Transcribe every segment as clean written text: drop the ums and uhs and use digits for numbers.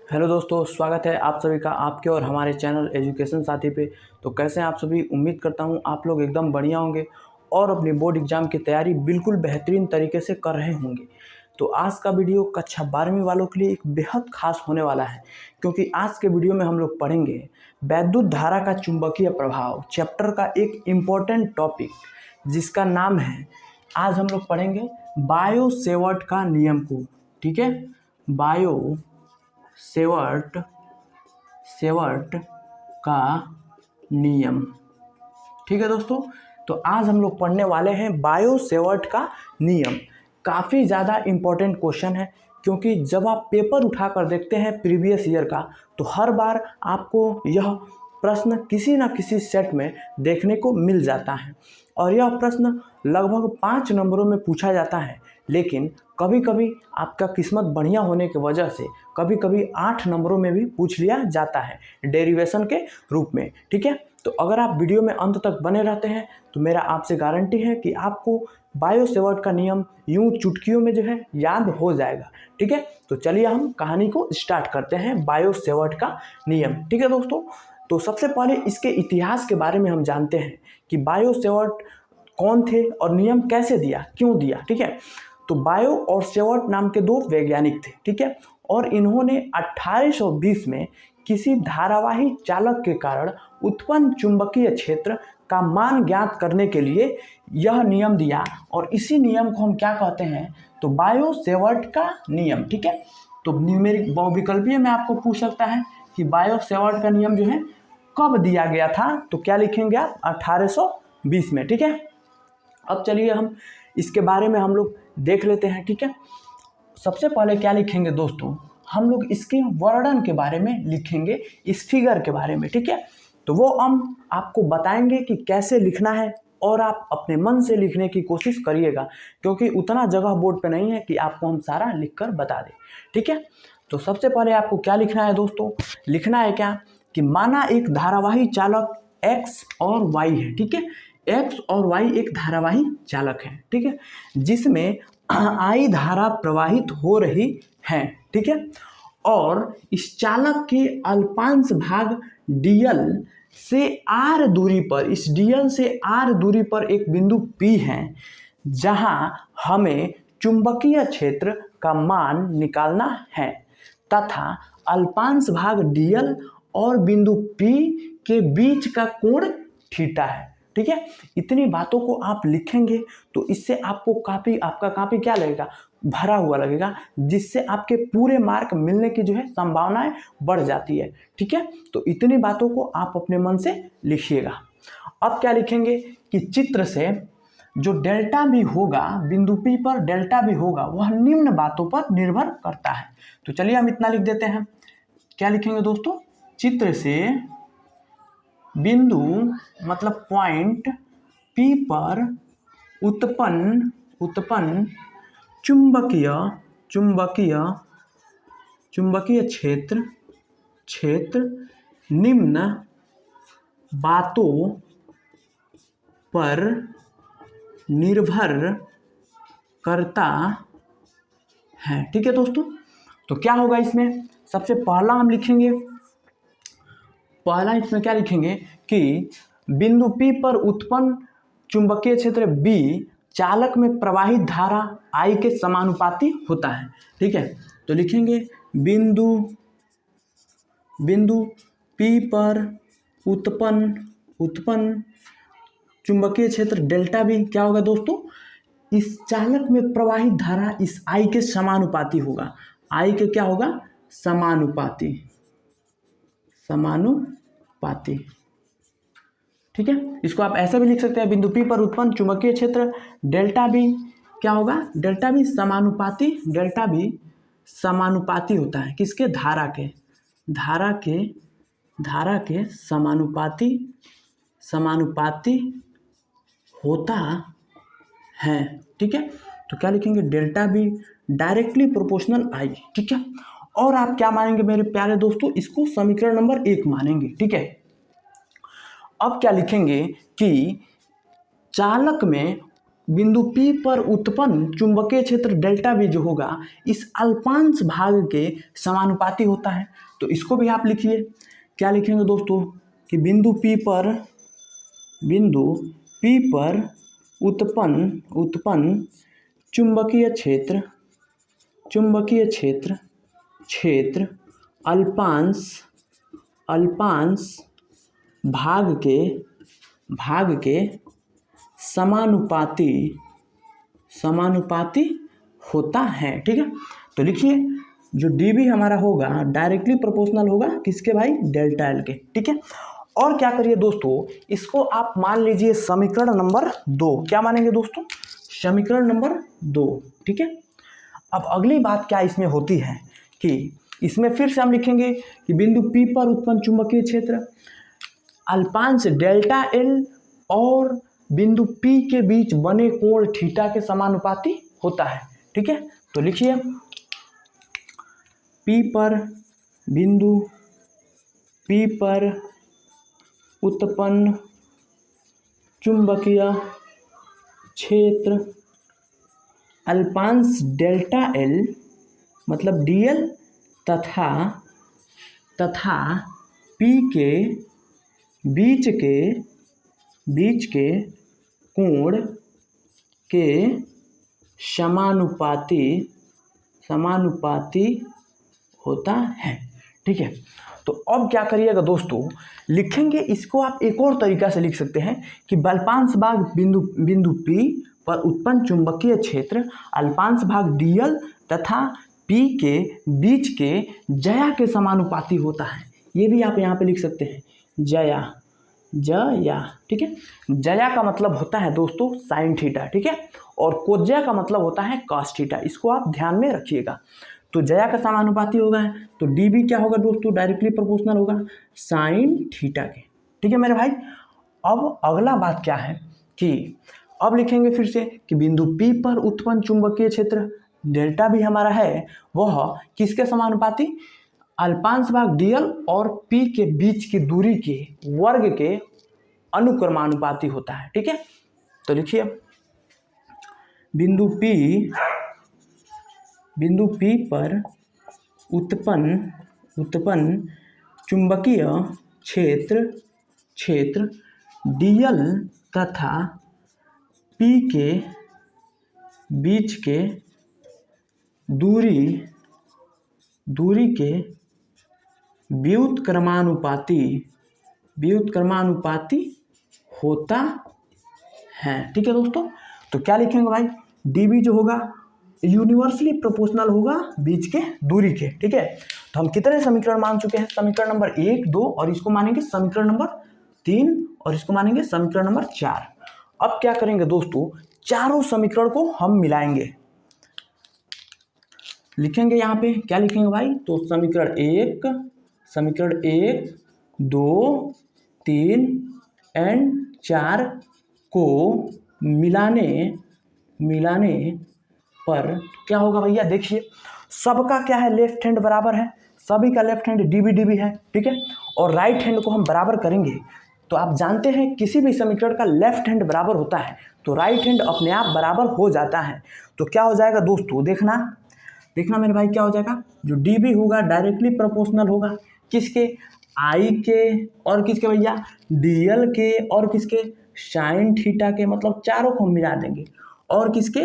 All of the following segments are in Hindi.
हेलो दोस्तों, स्वागत है आप सभी का आपके और हमारे चैनल एजुकेशन साथी पे। तो कैसे हैं आप सभी। उम्मीद करता हूं आप लोग एकदम बढ़िया होंगे और अपनी बोर्ड एग्जाम की तैयारी बिल्कुल बेहतरीन तरीके से कर रहे होंगे। तो आज का वीडियो कक्षा 12वीं वालों के लिए एक बेहद खास होने वाला है, क्योंकि आज के वीडियो में हम लोग पढ़ेंगे वैद्युत धारा का चुंबकीय प्रभाव चैप्टर का एक इम्पोर्टेंट टॉपिक, जिसका नाम है, आज हम लोग पढ़ेंगे बायो सेवर्ट का नियम को। ठीक है, बायो सेवर्ट का नियम। ठीक है दोस्तों, तो आज हम लोग पढ़ने वाले हैं बायो सेवर्ट का नियम। काफ़ी ज़्यादा इम्पोर्टेंट क्वेश्चन है, क्योंकि जब आप पेपर उठाकर देखते हैं प्रीवियस ईयर का, तो हर बार आपको यह प्रश्न किसी न किसी सेट में देखने को मिल जाता है और यह प्रश्न लगभग 5 नंबरों में पूछा जाता है। लेकिन कभी कभी आपका किस्मत बढ़िया होने की वजह से कभी कभी 8 नंबरों में भी पूछ लिया जाता है डेरिवेशन के रूप में। ठीक है, तो अगर आप वीडियो में अंत तक बने रहते हैं तो मेरा आपसे गारंटी है कि आपको बायो सेवर्ट का नियम यूं चुटकियों में जो है याद हो जाएगा। ठीक है, तो चलिए हम कहानी को स्टार्ट करते हैं बायो सेवर्ट का नियम। ठीक है दोस्तों, तो सबसे पहले इसके इतिहास के बारे में हम जानते हैं कि बायो सेवर्ट कौन थे और नियम कैसे दिया, क्यों दिया। ठीक है, तो बायो और सेवर्ट नाम के 2 वैज्ञानिक थे। ठीक है, और इन्होंने 1820 में किसी धारावाही चालक के कारण उत्पन्न चुंबकीय क्षेत्र का मान ज्ञात करने के लिए यह नियम दिया, और इसी नियम को हम क्या कहते हैं, तो बायो सेवर्ट का नियम। ठीक है, तो न्यूमेरिक बहुविकल्पीय में आपको पूछ सकता है कि बायो सेवर्ट का नियम जो है कब दिया गया था, तो क्या लिखेंगे आप, 1820 में। ठीक है, अब चलिए हम इसके बारे में हम लोग देख लेते हैं। ठीक है, सबसे पहले क्या लिखेंगे दोस्तों, हम लोग इसके वर्णन के बारे में लिखेंगे, इस फिगर के बारे में। ठीक है, तो वो हम आपको बताएंगे कि कैसे लिखना है, और आप अपने मन से लिखने की कोशिश करिएगा, क्योंकि उतना जगह बोर्ड पे नहीं है कि आपको हम सारा लिखकर बता दें। ठीक है, तो सबसे पहले आपको क्या लिखना है दोस्तों, लिखना है क्या कि माना एक धारावाही चालक x और y है। ठीक है, x और y एक धारावाही चालक है। ठीक है, जिसमें I धारा प्रवाहित हो रही है। ठीक है, और इस चालक के अल्पांश भाग dl से r दूरी पर, इस dl से r दूरी पर एक बिंदु P है, जहां हमें चुंबकीय क्षेत्र का मान निकालना है, तथा अल्पांश भाग dl और बिंदु P के बीच का कोण थीटा है। ठीक है, इतनी बातों को आप लिखेंगे तो इससे आपको आपका काफी क्या लगेगा, भरा हुआ लगेगा, जिससे आपके पूरे मार्क मिलने की जो है संभावनाएं बढ़ जाती है। ठीक है, तो इतनी बातों को आप अपने मन से लिखिएगा। अब क्या लिखेंगे कि चित्र से जो डेल्टा भी होगा, बिंदु P पर डेल्टा भी होगा, वह निम्न बातों पर निर्भर करता है। तो चलिए हम इतना लिख देते हैं। क्या लिखेंगे दोस्तों, चित्र से बिंदु मतलब पॉइंट P पर उत्पन्न चुंबकीय क्षेत्र निम्न बातों पर निर्भर करता है। ठीक है दोस्तों, तो क्या होगा इसमें, सबसे पहला हम लिखेंगे, पहला इसमें क्या लिखेंगे कि बिंदु P पर उत्पन्न चुंबकीय क्षेत्र B चालक में प्रवाहित धारा I के समानुपाती होता है। ठीक है, तो लिखेंगे बिंदु P पर उत्पन्न चुंबकीय क्षेत्र डेल्टा B क्या होगा दोस्तों, इस चालक में प्रवाहित धारा इस I के समानुपाती होगा। I के क्या होगा, समानुपाती। ठीक है, इसको आप ऐसे भी लिख सकते हैं, बिंदु P पर उत्पन्न चुंबकीय क्षेत्र डेल्टा B क्या होगा, डेल्टा B समानुपाती होता है किसके, धारा के समानुपाती होता है। ठीक है, तो क्या लिखेंगे, delta B directly proportional I। ठीक है, और आप क्या मानेंगे मेरे प्यारे दोस्तों, इसको समीकरण नंबर 1 मानेंगे। ठीक है, अब क्या लिखेंगे कि चालक में बिंदु P पर उत्पन्न चुंबकीय क्षेत्र डेल्टा V जो होगा इस अल्पांश भाग के समानुपाती होता है। तो इसको भी आप लिखिए, क्या लिखेंगे दोस्तों कि बिंदु P पर उत्पन्न चुंबकीय क्षेत्र अल्पांश भाग के समानुपाती होता है। ठीक है, तो लिखिए जो dB हमारा होगा डायरेक्टली प्रोपोर्शनल होगा किसके भाई, डेल्टा एल के। ठीक है, और क्या करिए दोस्तों, इसको आप मान लीजिए समीकरण नंबर 2। क्या मानेंगे दोस्तों, समीकरण नंबर 2। ठीक है, अब अगली बात क्या इसमें होती है कि इसमें फिर से हम लिखेंगे कि बिंदु P पर उत्पन्न चुंबकीय क्षेत्र अल्पांश डेल्टा एल और बिंदु P के बीच बने कोण थीटा के समानुपाती होता है। ठीक है, तो लिखिए बिंदु P पर उत्पन्न चुंबकीय क्षेत्र अल्पांश डेल्टा एल मतलब dl तथा P के बीच के कोण के समानुपाती होता है। ठीक है, तो अब क्या करिएगा दोस्तों, लिखेंगे इसको आप एक और तरीका से लिख सकते हैं कि अल्पांश भाग बिंदु P पर उत्पन्न चुंबकीय क्षेत्र अल्पांश भाग dl तथा P के बीच के ज्या के समानुपाती होता है। ये भी आप यहाँ पे लिख सकते हैं, ज्या। ठीक है, ज्या का मतलब होता है दोस्तों साइन थीटा। ठीक है, और कोज्या का मतलब होता है कॉस थीटा। इसको आप ध्यान में रखिएगा। तो ज्या का समानुपाती होगा तो dB क्या होगा दोस्तों, डायरेक्टली प्रोपोर्शनल होगा साइन थीटा के। ठीक है मेरे भाई, अब अगला बात क्या है कि अब लिखेंगे फिर से कि बिंदु P पर उत्पन्न चुंबकीय क्षेत्र डेल्टा भी हमारा है, वह किसके समानुपाती, अल्पांश भाग dl और P के बीच की दूरी के वर्ग के अनुक्रमानुपाती होता है। ठीक है, तो लिखिए बिंदु P पर उत्पन्न चुंबकीय क्षेत्र dl तथा P के बीच के दूरी के व्युत्क्रमानुपाती होता है। ठीक है दोस्तों, तो क्या लिखेंगे भाई, dB जो होगा यूनिवर्सली प्रोपोर्शनल होगा बीच के दूरी के। ठीक है, तो हम कितने समीकरण मान चुके हैं, समीकरण नंबर 1, 2 और इसको मानेंगे समीकरण नंबर 3 और इसको मानेंगे समीकरण नंबर 4। अब क्या करेंगे दोस्तों, चारों समीकरण को हम मिलाएंगे। लिखेंगे यहाँ पे क्या लिखेंगे भाई, तो समीकरण 1, 2, 3 एंड 4 को मिलाने पर क्या होगा भैया, देखिए सबका क्या है, लेफ्ट हैंड बराबर है, सभी का लेफ्ट हैंड dB है। ठीक है, और राइट हैंड को हम बराबर करेंगे तो आप जानते हैं किसी भी समीकरण का लेफ्ट हैंड बराबर होता है तो राइट हैंड अपने आप बराबर हो जाता है। तो क्या हो जाएगा दोस्तों, देखना मेरे भाई, क्या हो जाएगा, जो dB होगा डायरेक्टली प्रोपोर्शनल होगा किसके, I के और किसके भैया, dl के और किसके, साइन थीटा के, मतलब चारों को हम मिला देंगे और किसके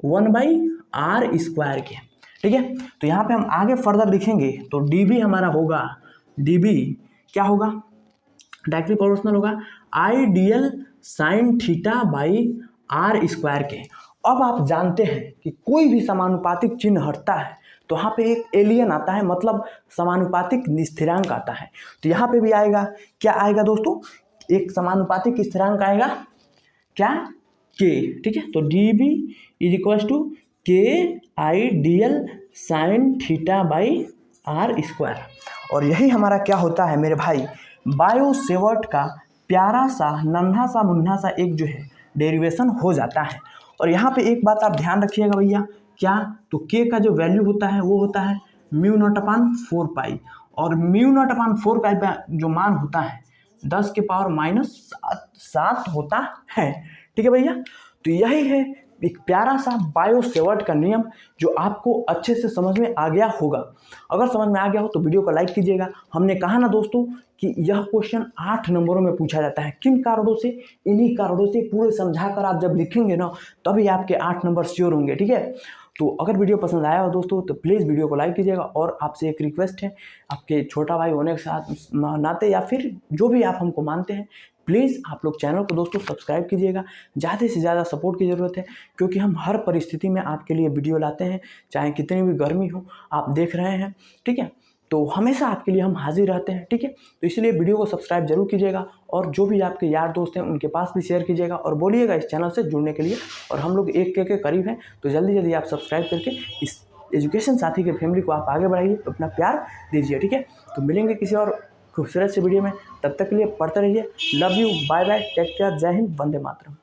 1/r² के। ठीक है, तो यहाँ पे हम आगे फर्दर लिखेंगे तो dB हमारा होगा, dB क्या होगा, डायरेक्टली प्रोपोर्शनल होगा I dl sine theta by r² के। अब आप जानते हैं कि कोई भी समानुपातिक चिन्ह हटता है तो यहाँ पे एक एलियन आता है, मतलब समानुपातिक स्थिरांक आता है। तो यहाँ पे भी आएगा, क्या आएगा दोस्तों, एक समानुपातिक स्थिरांक आएगा, क्या, k। ठीक है, तो dB = KI dl sine theta by r²। और यही हमारा क्या होता है मेरे भाई, बायो सेवर्ट का प्यारा सा नन्हा सा मुन्ना सा एक जो है डेरिवेशन हो जाता है। और यहाँ पे एक बात आप ध्यान रखिएगा भैया, क्या, तो k का जो वैल्यू होता है वो होता है μ0/4 और μ0/4 का जो मान होता है 10⁻⁷ होता है। ठीक है भैया, तो तो यही है एक प्यारा सा बायो सेवर्ट का नियम जो आपको अच्छे से समझ में आ गया होगा। अगर समझ में आ गया हो तो वीडियो को लाइक कीजिएगा। हमने कहा ना दोस्तों कि यह क्वेश्चन 8 नंबरों में पूछा जाता है। किन कारणों से? इन्हीं कारणों से पूरे समझा कर आप जब लिखेंगे ना तभी आपके 8 नंबर श्योर होंगे। ठीक है, तो अगर वीडियो पसंद आया हो दोस्तों तो प्लीज़ वीडियो को लाइक कीजिएगा। और आपसे एक रिक्वेस्ट है, आपके छोटा भाई होने के साथ नाते या फिर जो भी आप हमको मानते हैं, प्लीज़ आप लोग चैनल को दोस्तों सब्सक्राइब कीजिएगा। ज़्यादा से ज़्यादा सपोर्ट की ज़रूरत है क्योंकि हम हर परिस्थिति में आपके लिए वीडियो लाते हैं, चाहे कितनी भी गर्मी हो। आप देख रहे हैं, ठीक है, तो हमेशा आपके लिए हम हाजिर रहते हैं। ठीक है, तो इसलिए वीडियो को सब्सक्राइब जरूर कीजिएगा और जो भी आपके यार दोस्त हैं उनके पास भी शेयर कीजिएगा और बोलिएगा इस चैनल से जुड़ने के लिए। और हम लोग 1K के करीब हैं, तो जल्दी जल्दी आप सब्सक्राइब करके इस एजुकेशन साथी के फैमिली को आप आगे बढ़ाइए, अपना प्यार दीजिए। ठीक है, तो मिलेंगे किसी और खूबसूरत से वीडियो में, तब तक के लिए पढ़ते रहिए। Love you, bye bye, take care, जय हिंद, वंदे मातरम।